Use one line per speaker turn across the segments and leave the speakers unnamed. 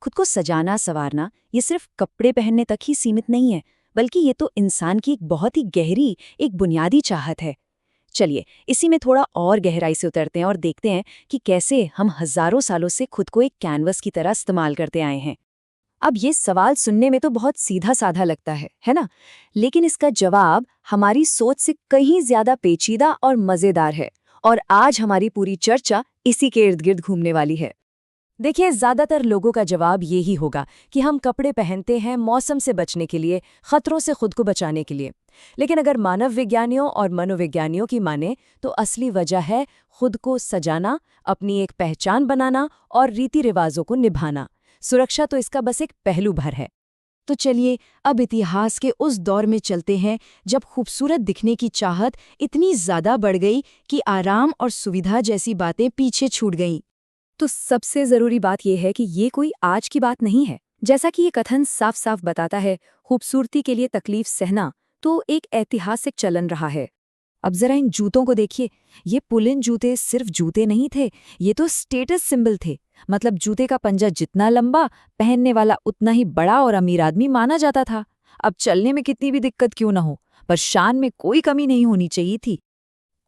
खुद को सजाना संवारना ये सिर्फ कपड़े पहनने तक ही सीमित नहीं है, बल्कि ये तो इंसान की एक बहुत ही गहरी, एक बुनियादी चाहत है। चलिए इसी में थोड़ा और गहराई से उतरते हैं और देखते हैं कि कैसे हम हजारों सालों से खुद को एक कैनवस की तरह इस्तेमाल करते आए हैं। अब ये सवाल सुनने में तो बहुत सीधा साधा लगता है ना? लेकिन इसका जवाब हमारी सोच से कहीं ज्यादा पेचीदा और मजेदार है, और आज हमारी पूरी चर्चा इसी के इर्द गिर्द घूमने वाली है। देखिए, ज्यादातर लोगों का जवाब यही होगा कि हम कपड़े पहनते हैं मौसम से बचने के लिए, खतरों से खुद को बचाने के लिए। लेकिन अगर मानव विज्ञानियों और मनोविज्ञानियों की माने तो असली वजह है खुद को सजाना, अपनी एक पहचान बनाना और रीति रिवाजों को निभाना। सुरक्षा तो इसका बस एक पहलू भर है। तो चलिए अब इतिहास के उस दौर में चलते हैं जब खूबसूरत दिखने की चाहत इतनी ज्यादा बढ़ गई कि आराम और सुविधा जैसी बातें पीछे छूट गईं। तो सबसे जरूरी बात यह है कि ये कोई आज की बात नहीं है। जैसा कि ये कथन साफ साफ बताता है, खूबसूरती के लिए तकलीफ सहना तो एक ऐतिहासिक चलन रहा है। अब जरा इन जूतों को देखिए। ये पुलिन जूते सिर्फ जूते नहीं थे, ये तो स्टेटस सिंबल थे। मतलब जूते का पंजा जितना लंबा, पहनने वाला उतना ही बड़ा और अमीर आदमी माना जाता था। अब चलने में कितनी भी दिक्कत क्यों न हो, पर शान में कोई कमी नहीं होनी चाहिए थी।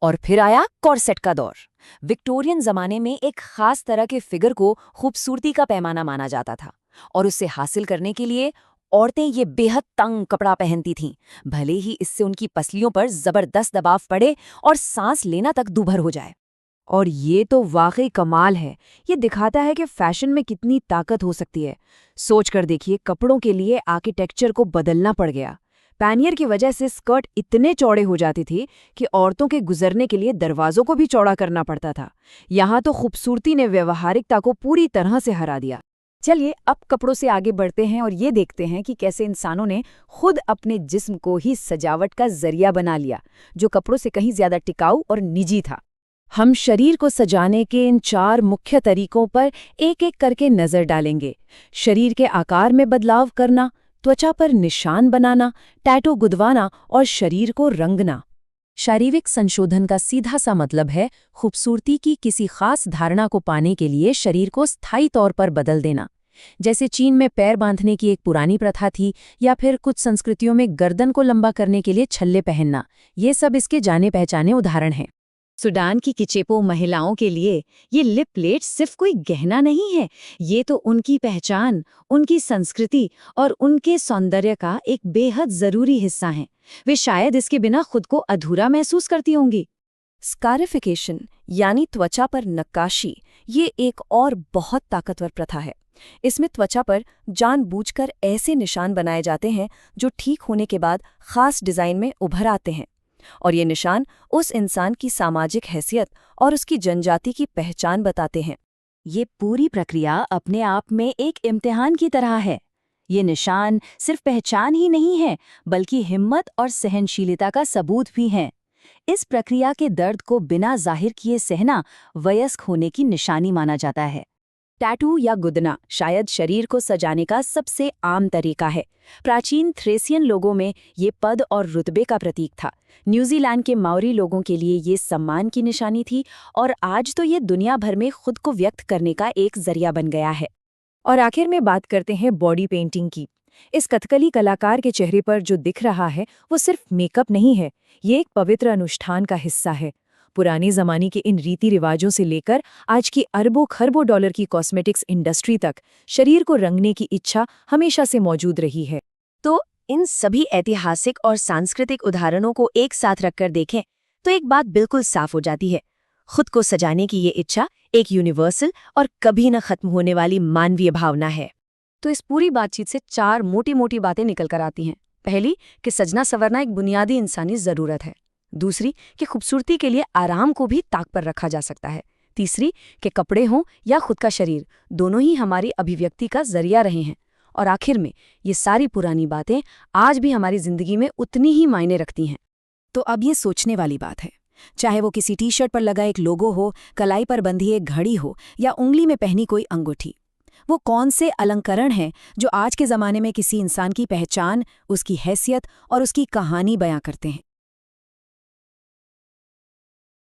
और फिर आया कॉर्सेट का दौर। विक्टोरियन जमाने में एक खास तरह के फिगर को खूबसूरती का पैमाना माना जाता था, और उसे हासिल करने के लिए औरतें ये बेहद तंग कपड़ा पहनती थीं, भले ही इससे उनकी पसलियों पर जबरदस्त दबाव पड़े और सांस लेना तक दूभर हो जाए। और ये तो वाकई कमाल है। ये दिखाता है कि फैशन में कितनी ताकत हो सकती है। सोच कर देखिए, कपड़ों के लिए आर्किटेक्चर को बदलना पड़ गया। पैनियर की वजह से स्कर्ट इतने चौड़े हो जाती थी कि औरतों के गुजरने के लिए दरवाजों को भी चौड़ा करना पड़ता था। यहाँ तो खूबसूरती ने व्यवहारिकता को पूरी तरह से हरा दिया। चलिए अब कपड़ों से आगे बढ़ते हैं और ये देखते हैं कि कैसे इंसानों ने खुद अपने जिस्म को ही सजावट का जरिया बना लिया, जो कपड़ों से कहीं ज्यादा टिकाऊ और निजी था। हम शरीर को सजाने के इन 4 मुख्य तरीकों पर एक एक करके नजर डालेंगे। शरीर के आकार में बदलाव करना, त्वचा पर निशान बनाना, टैटू गुदवाना और शरीर को रंगना। शारीरिक संशोधन का सीधा सा मतलब है खूबसूरती की किसी खास धारणा को पाने के लिए शरीर को स्थायी तौर पर बदल देना। जैसे चीन में पैर बांधने की एक पुरानी प्रथा थी, या फिर कुछ संस्कृतियों में गर्दन को लंबा करने के लिए छल्ले पहनना। ये सब इसके जाने पहचाने उदाहरण हैं। सूडान की किचेपो महिलाओं के लिए ये लिप प्लेट सिर्फ कोई गहना नहीं है, ये तो उनकी पहचान, उनकी संस्कृति और उनके सौंदर्य का एक बेहद जरूरी हिस्सा है। वे शायद इसके बिना खुद को अधूरा महसूस करती होंगी। स्कारिफिकेशन यानी त्वचा पर नक्काशी, ये एक और बहुत ताकतवर प्रथा है। इसमें त्वचा पर जानबूझकर ऐसे निशान बनाए जाते हैं जो ठीक होने के बाद खास डिजाइन में उभर आते हैं, और ये निशान उस इंसान की सामाजिक हैसियत और उसकी जनजाति की पहचान बताते हैं। ये पूरी प्रक्रिया अपने आप में एक इम्तिहान की तरह है। ये निशान सिर्फ पहचान ही नहीं है, बल्कि हिम्मत और सहनशीलता का सबूत भी हैं। इस प्रक्रिया के दर्द को बिना जाहिर किए सहना वयस्क होने की निशानी माना जाता है। टैटू या गुदना शायद शरीर को सजाने का सबसे आम तरीका है। प्राचीन थ्रेसियन लोगों में ये पद और रुतबे का प्रतीक था। न्यूजीलैंड के माओरी लोगों के लिए ये सम्मान की निशानी थी, और आज तो ये दुनिया भर में खुद को व्यक्त करने का एक जरिया बन गया है। और आखिर में बात करते हैं बॉडी पेंटिंग की। इस कथकली कलाकार के चेहरे पर जो दिख रहा है वो सिर्फ मेकअप नहीं है, ये एक पवित्र अनुष्ठान का हिस्सा है। पुराने ज़माने के इन रीति रिवाजों से लेकर आज की अरबों खरबों डॉलर की कॉस्मेटिक्स इंडस्ट्री तक शरीर को रंगने की इच्छा हमेशा से मौजूद रही है। तो इन सभी ऐतिहासिक और सांस्कृतिक उदाहरणों को एक साथ रखकर देखें तो एक बात बिल्कुल साफ हो जाती है। खुद को सजाने की ये इच्छा एक यूनिवर्सल और कभी न खत्म होने वाली मानवीय भावना है। तो इस पूरी बातचीत से 4 मोटी मोटी बातें निकल कर आती हैं। पहली, कि सजना संवरना एक बुनियादी इंसानी ज़रूरत है। दूसरी, कि खूबसूरती के लिए आराम को भी ताक पर रखा जा सकता है। तीसरी, कि कपड़े हों या खुद का शरीर, दोनों ही हमारी अभिव्यक्ति का जरिया रहे हैं। और आखिर में, ये सारी पुरानी बातें आज भी हमारी जिंदगी में उतनी ही मायने रखती हैं। तो अब ये सोचने वाली बात है, चाहे वो किसी टी शर्ट पर लगा एक लोगो हो, कलाई पर बंधी एक घड़ी हो, या उंगली में पहनी कोई अंगूठी, वो कौन से अलंकरण हैं जो आज के ज़माने में किसी इंसान की पहचान, उसकी हैसियत और उसकी कहानी बयां करते हैं।